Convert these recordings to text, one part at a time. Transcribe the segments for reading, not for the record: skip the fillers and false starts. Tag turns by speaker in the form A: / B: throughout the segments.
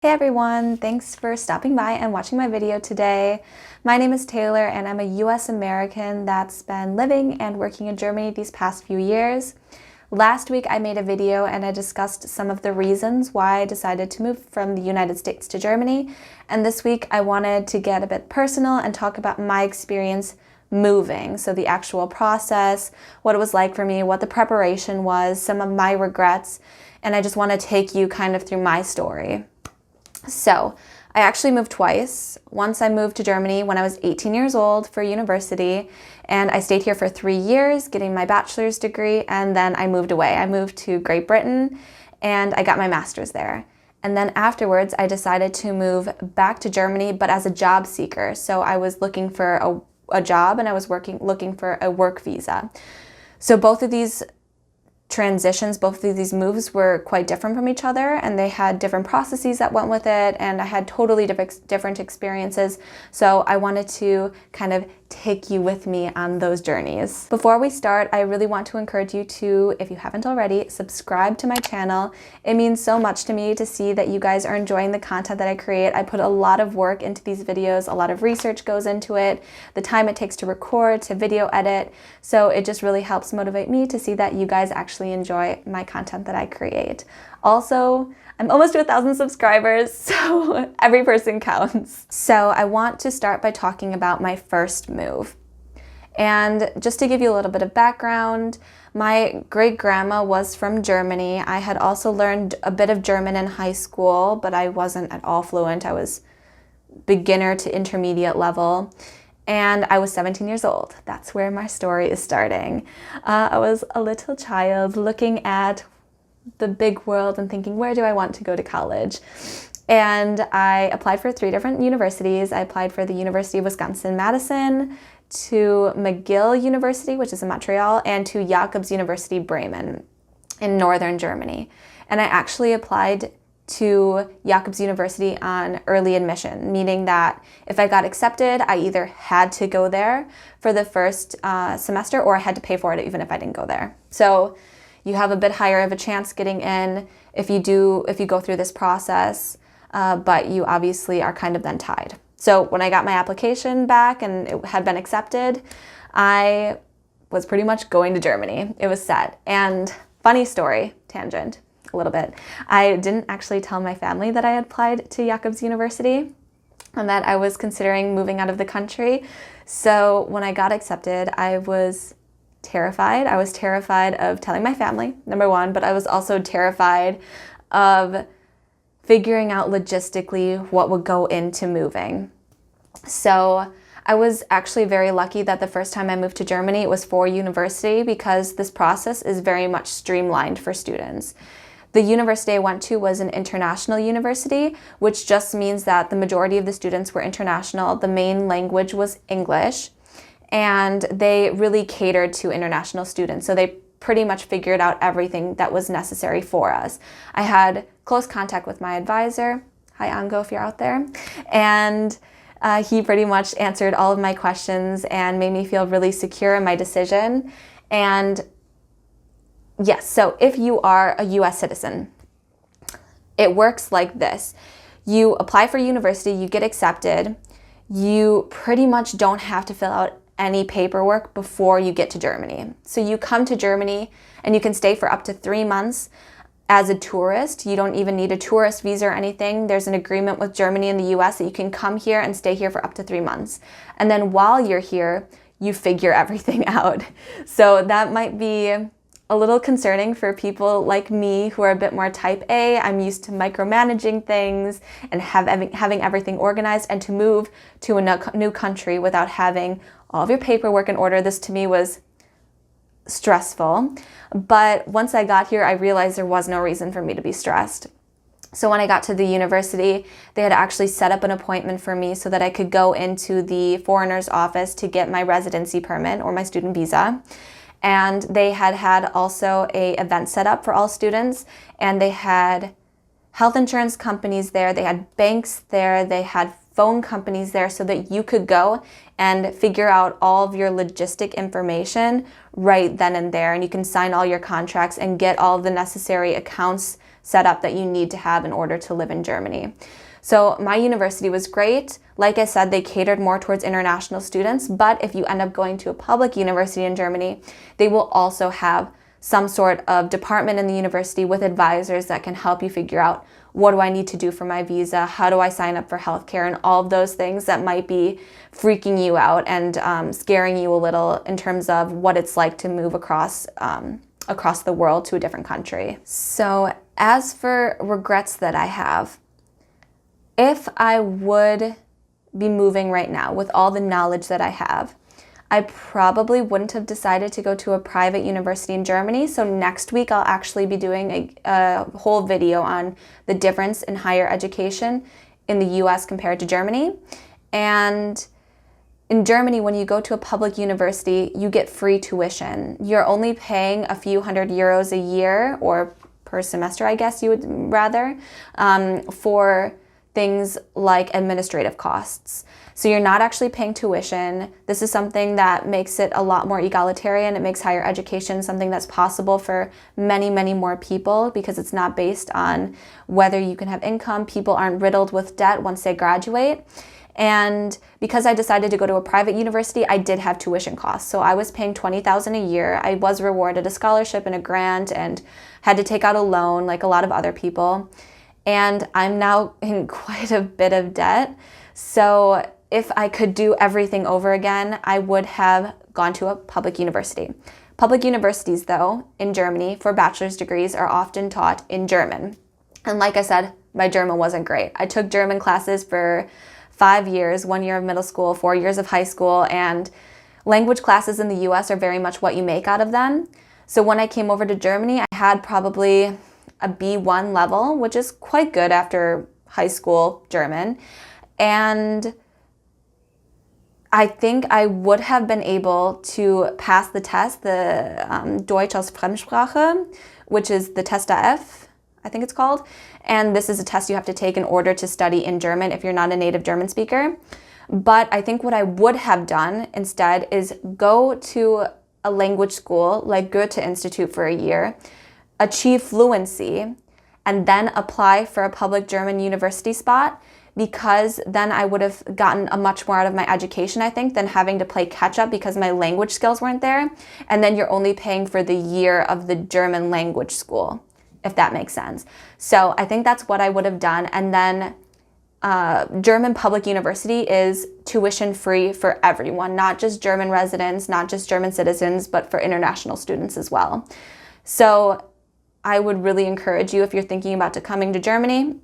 A: Hey everyone, thanks for stopping by and watching my video today. My name is Taylor and I'm a US American that's been living and working in Germany these past few years. Last week I made a video and I discussed some of the reasons why I decided to move from the United States to Germany. And this week I wanted to get a bit personal and talk about my experience moving. So the actual process, what it was like for me, what the preparation was, some of my regrets, and I just want to take you kind of through my story. So I actually moved twice. Once I moved to Germany when I was 18 years old for university, and I stayed here for 3 years getting my bachelor's degree, and then I moved away. I moved to Great Britain and I got my master's there. And then afterwards I decided to move back to Germany, but as a job seeker. So I was looking for a job and I was looking for a work visa. So both of these transitions, both of these moves were quite different from each other, and they had different processes that went with it, and I had totally different experiences. So I wanted to kind of take you with me on those journeys. Before we start, I really want to encourage you to, if you haven't already, subscribe to my channel. It means so much to me to see that you guys are enjoying the content that I create. I put a lot of work into these videos, a lot of research goes into it, the time it takes to record, to video edit. So it just really helps motivate me to see that you guys actually enjoy my content that I create. Also, I'm almost to 1,000 subscribers, so every person counts. So I want to start by talking about my first move. And just to give you a little bit of background, my great-grandma was from Germany. I had also learned a bit of German in high school, but I wasn't at all fluent. I was beginner to intermediate level. And I was 17 years old. That's where my story is starting. I was a little child looking at the big world and thinking, where do I want to go to college? And I applied for 3 different universities. I applied for the University of Wisconsin-Madison, to McGill University, which is in Montreal, and to Jacobs University Bremen in northern Germany. And I actually applied to Jacobs University on early admission, meaning that if I got accepted, I either had to go there for the first semester or I had to pay for it even if I didn't go there. So you have a bit higher of a chance getting in if you go through this process, but you obviously are kind of then tied. So when I got my application back and it had been accepted, I was pretty much going to Germany. It was set. And funny story, tangent a little bit. I didn't actually tell my family that I had applied to Jacobs University and that I was considering moving out of the country. So when I got accepted, I was terrified. I was terrified of telling my family, number one, but I was also terrified of figuring out logistically what would go into moving. So I was actually very lucky that the first time I moved to Germany, it was for university, because this process is very much streamlined for students. The university I went to was an international university, which just means that the majority of the students were international. The main language was English, and they really catered to international students. So they pretty much figured out everything that was necessary for us. I had close contact with my advisor. Hi, Ango, if you're out there. And he pretty much answered all of my questions and made me feel really secure in my decision. And yes, so if you are a US citizen, it works like this. You apply for university, you get accepted. You pretty much don't have to fill out any paperwork before you get to Germany. So you come to Germany and you can stay for up to 3 months as a tourist. You don't even need a tourist visa or anything. There's an agreement with Germany and the US that you can come here and stay here for up to 3 months. And then while you're here, you figure everything out. So that might be a little concerning for people like me who are a bit more type A. I'm used to micromanaging things and having everything organized, and to move to a new country without having all of your paperwork in order, this to me was stressful. But once I got here, I realized there was no reason for me to be stressed. So when I got to the university, they had actually set up an appointment for me so that I could go into the foreigner's office to get my residency permit or my student visa. And they had also a event set up for all students, and they had health insurance companies there, they had banks there, they had phone companies there, so that you could go and figure out all of your logistic information right then and there, and you can sign all your contracts and get all of the necessary accounts set up that you need to have in order to live in Germany. So my university was great. Like I said, they catered more towards international students, but if you end up going to a public university in Germany, they will also have some sort of department in the university with advisors that can help you figure out, what do I need to do for my visa? How do I sign up for healthcare? And all of those things that might be freaking you out and scaring you a little in terms of what it's like to move across the world to a different country. So as for regrets that I have, if I would be moving right now with all the knowledge that I have, I probably wouldn't have decided to go to a private university in Germany. So next week I'll actually be doing a whole video on the difference in higher education in the US compared to Germany. And in Germany, when you go to a public university, you get free tuition. You're only paying a few €100 a year, or per semester, I guess you would rather, for things like administrative costs. So you're not actually paying tuition. This is something that makes it a lot more egalitarian. It makes higher education something that's possible for many, many more people because it's not based on whether you can have income. People aren't riddled with debt once they graduate. And because I decided to go to a private university, I did have tuition costs. So I was paying $20,000 a year. I was rewarded a scholarship and a grant and had to take out a loan like a lot of other people. And I'm now in quite a bit of debt. So if I could do everything over again, I would have gone to a public university. Public universities, though, in Germany for bachelor's degrees are often taught in German. And like I said, my German wasn't great. I took German classes for 5 years, 1 year of middle school, 4 years of high school, and language classes in the US are very much what you make out of them. So when I came over to Germany, I had probably a B1 level, which is quite good after high school German. And I think I would have been able to pass the test, the Deutsch als Fremdsprache, which is the Test F, I think it's called. And this is a test you have to take in order to study in German if you're not a native German speaker. But I think what I would have done instead is go to a language school like Goethe Institute for a year, achieve fluency, and then apply for a public German university spot, because then I would have gotten a much more out of my education, I think, than having to play catch up because my language skills weren't there. And then you're only paying for the year of the German language school, if that makes sense. So I think that's what I would have done. And then German public university is tuition free for everyone, not just German residents, not just German citizens, but for international students as well. So I would really encourage you, if you're thinking about coming to Germany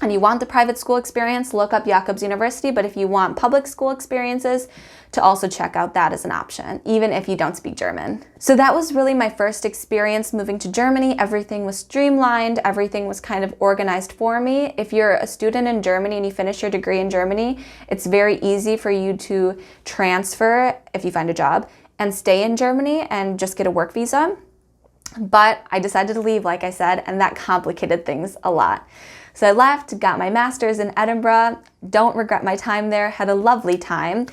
A: and you want the private school experience, look up Jakobs University. But if you want public school experiences, to also check out that as an option, even if you don't speak German. So that was really my first experience moving to Germany. Everything was streamlined. Everything was kind of organized for me. If you're a student in Germany and you finish your degree in Germany, it's very easy for you to transfer if you find a job and stay in Germany and just get a work visa. But I decided to leave, like I said, and that complicated things a lot. So I left, got my master's in Edinburgh, don't regret my time there, had a lovely time.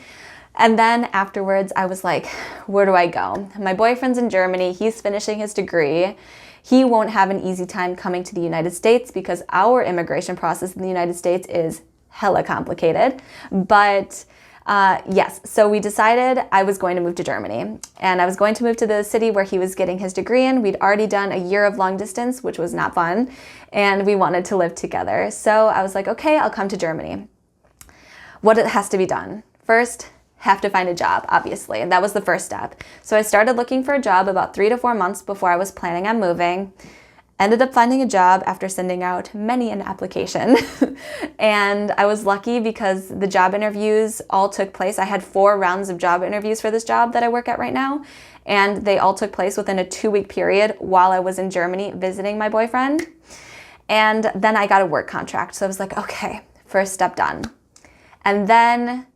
A: And then afterwards, I was like, where do I go? My boyfriend's in Germany, he's finishing his degree. He won't have an easy time coming to the United States because our immigration process in the United States is hella complicated. But yes, so we decided I was going to move to Germany, and I was going to move to the city where he was getting his degree in. We'd already done a year of long distance, which was not fun, and we wanted to live together. So I was like, okay, I'll come to Germany. What has to be done? First, have to find a job, obviously, and that was the first step. So I started looking for a job about 3 to 4 months before I was planning on moving. Ended up finding a job after sending out many an application. And I was lucky because the job interviews all took place. I had 4 rounds of job interviews for this job that I work at right now. And they all took place within a 2-week period while I was in Germany visiting my boyfriend. And then I got a work contract. So I was like, okay, first step done. And then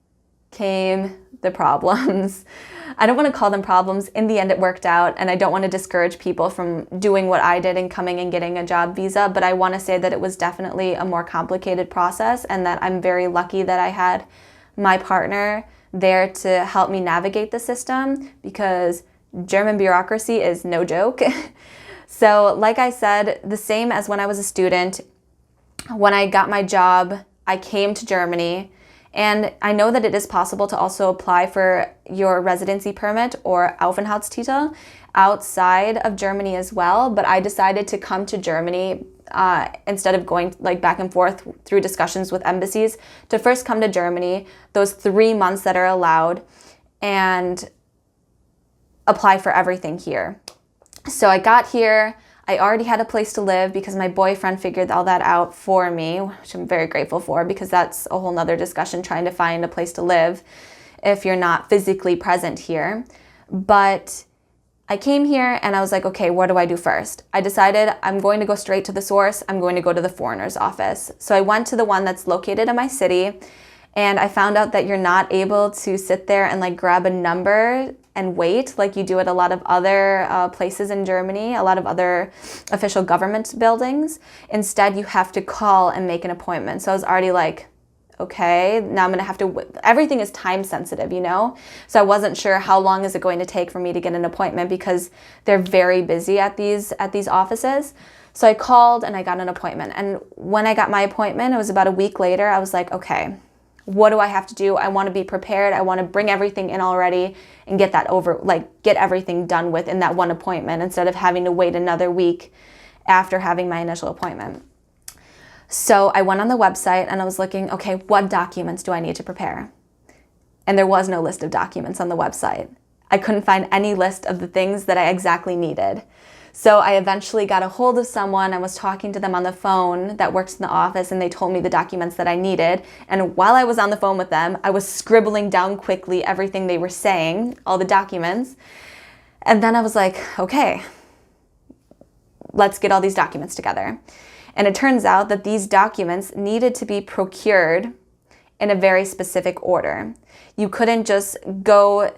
A: came the problems. I don't want to call them problems. In the end, it worked out, and I don't want to discourage people from doing what I did and coming and getting a job visa, but I want to say that it was definitely a more complicated process, and that I'm very lucky that I had my partner there to help me navigate the system, because German bureaucracy is no joke. So like I said, the same as when I was a student, when I got my job, I came to Germany, and I know that it is possible to also apply for your residency permit or Aufenthaltstitel outside of Germany as well, but I decided to come to Germany instead of going like back and forth through discussions with embassies, to first come to Germany, those 3 months that are allowed, and apply for everything here. So I got here. I already had a place to live because my boyfriend figured all that out for me, which I'm very grateful for, because that's a whole nother discussion, trying to find a place to live if you're not physically present here. But I came here and I was like, okay, what do I do first? I decided I'm going to go straight to the source. I'm going to go to the foreigner's office. So I went to the one that's located in my city, and I found out that you're not able to sit there and like grab a number and wait like you do at a lot of other places in Germany, a lot of other official government buildings. Instead, you have to call and make an appointment. So I was already like, okay, now I'm gonna have to, everything is time sensitive, you know? So I wasn't sure how long is it going to take for me to get an appointment, because they're very busy at these offices. So I called and I got an appointment. And when I got my appointment, it was about a week later, I was like, okay, what do I have to do? I want to be prepared. I want to bring everything in already and get that over, like get everything done with in that one appointment, instead of having to wait another week after having my initial appointment. So I went on the website and I was looking, okay, what documents do I need to prepare? And there was no list of documents on the website. I couldn't find any list of the things that I exactly needed. So I eventually got a hold of someone. I was talking to them on the phone that works in the office, and they told me the documents that I needed. And while I was on the phone with them, I was scribbling down quickly everything they were saying, all the documents. And then I was like, okay, let's get all these documents together. And it turns out that these documents needed to be procured in a very specific order. You couldn't just go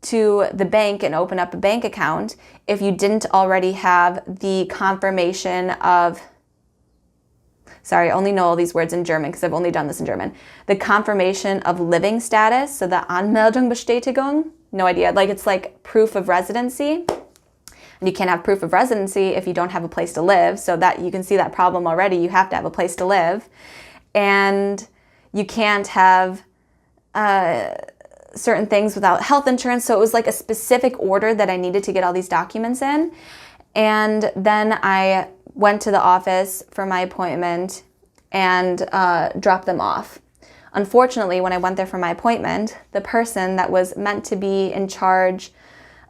A: to the bank and open up a bank account if you didn't already have the confirmation of, sorry, I only know all these words in German because I've only done this in German. The confirmation of living status, so the Anmeldungsbestätigung, no idea, like it's like proof of residency. And you can't have proof of residency if you don't have a place to live, so that you can see that problem already. You have to have a place to live. And you can't have certain things without health insurance. So it was like a specific order that I needed to get all these documents in. And then I went to the office for my appointment and dropped them off. Unfortunately, when I went there for my appointment, the person that was meant to be in charge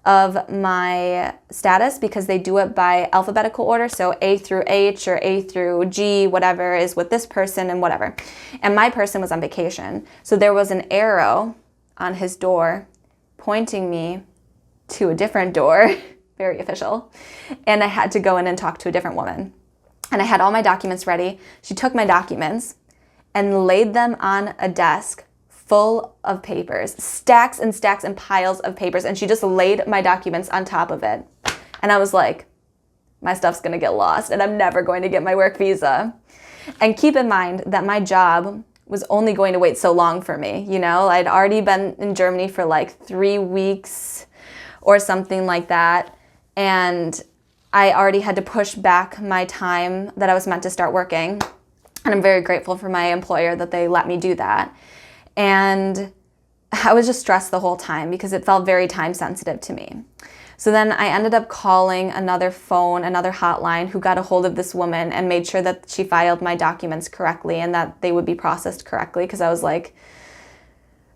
A: of my status, because they do it by alphabetical order, so A through H or A through G, whatever is with this person and whatever. And my person was on vacation. So there was an arrow on his door pointing me to a different door, very official, and I had to go in and talk to a different woman. And I had all my documents ready. She took my documents and laid them on a desk full of papers, stacks and stacks and piles of papers, and she just laid my documents on top of it. And I was like, my stuff's gonna get lost and I'm never going to get my work visa. And keep in mind that my job was only going to wait so long for me. You know, I'd already been in Germany for like 3 weeks or something like that. And I already had to push back my time that I was meant to start working. And I'm very grateful for my employer that they let me do that. And I was just stressed the whole time because it felt very time sensitive to me. So then I ended up calling another hotline, who got a hold of this woman and made sure that she filed my documents correctly and that they would be processed correctly, because I was like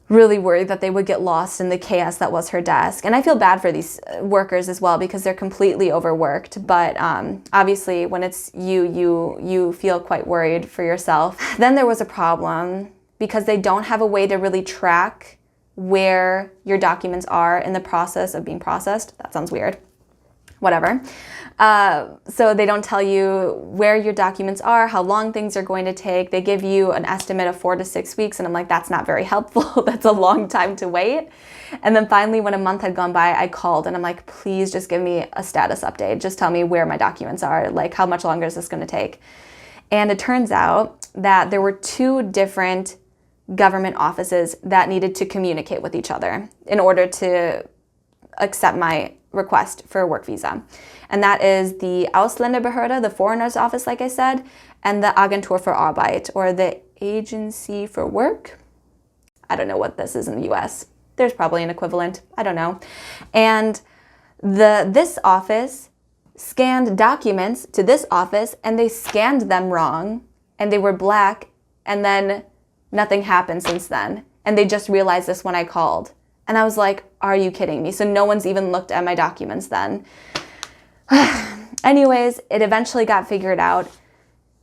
A: really worried that they would get lost in the chaos that was her desk. And I feel bad for these workers as well, because they're completely overworked. But obviously when it's you feel quite worried for yourself. Then there was a problem because they don't have a way to really track where your documents are in the process of being processed. That sounds weird. Whatever. So they don't tell you where your documents are, how long things are going to take. They give you an estimate of 4 to 6 weeks, and I'm like, that's not very helpful. That's a long time to wait. And then finally, when a month had gone by, I called and I'm like, please just give me a status update. Just tell me where my documents are. Like, how much longer is this going to take? And it turns out that there were 2 different government offices that needed to communicate with each other in order to accept my request for a work visa. And that is the Ausländerbehörde, the foreigners office, like I said, and the Agentur für Arbeit, or the agency for work. I don't know what this is in the US. There's probably an equivalent. I don't know. And this office scanned documents to this office, and they scanned them wrong, and they were black, and then nothing happened since then. And they just realized this when I called. And I was like, are you kidding me? So no one's even looked at my documents then. Anyways, it eventually got figured out.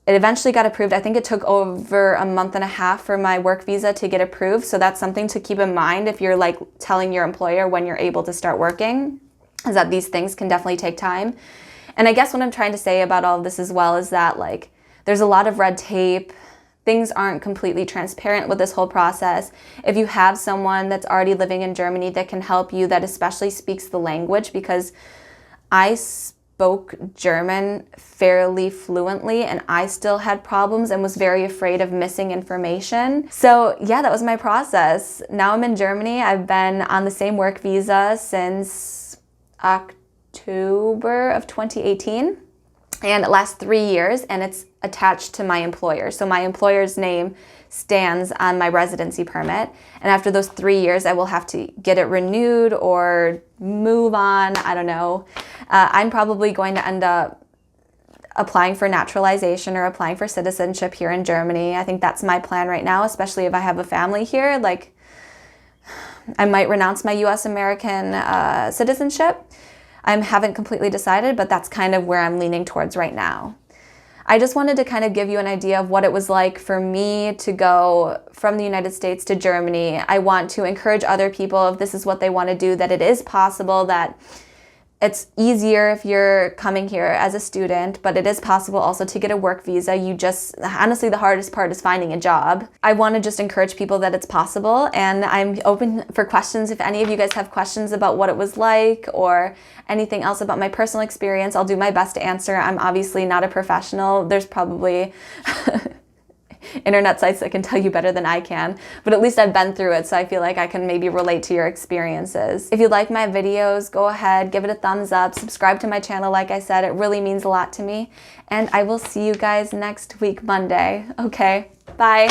A: It eventually got approved. I think it took over a month and a half for my work visa to get approved. So that's something to keep in mind if you're like telling your employer when you're able to start working, is that these things can definitely take time. And I guess what I'm trying to say about all of this as well is that like there's a lot of red tape. Things aren't completely transparent with this whole process. If you have someone that's already living in Germany that can help you, that especially speaks the language, because I spoke German fairly fluently and I still had problems and was very afraid of missing information. So yeah, that was my process. Now I'm in Germany. I've been on the same work visa since October of 2018. And it lasts 3 years, and it's attached to my employer. So my employer's name stands on my residency permit. And after those 3 years, I will have to get it renewed or move on. I don't know. I'm probably going to end up applying for naturalization or applying for citizenship here in Germany. I think that's my plan right now, especially if I have a family here. Like, I might renounce my US American citizenship. I haven't completely decided, but that's kind of where I'm leaning towards right now. I just wanted to kind of give you an idea of what it was like for me to go from the United States to Germany. I want to encourage other people, if this is what they want to do, that it is possible, that it's easier if you're coming here as a student, but it is possible also to get a work visa. Honestly, the hardest part is finding a job. I want to just encourage people that it's possible, and I'm open for questions. If any of you guys have questions about what it was like or anything else about my personal experience, I'll do my best to answer. I'm obviously not a professional. There's probably internet sites that can tell you better than I can, but at least I've been through it, so I feel like I can maybe relate to your experiences. If you like my videos, go ahead, give it a thumbs up, subscribe to my channel. Like I said, it really means a lot to me, and I will see you guys next week, Monday. Okay, bye.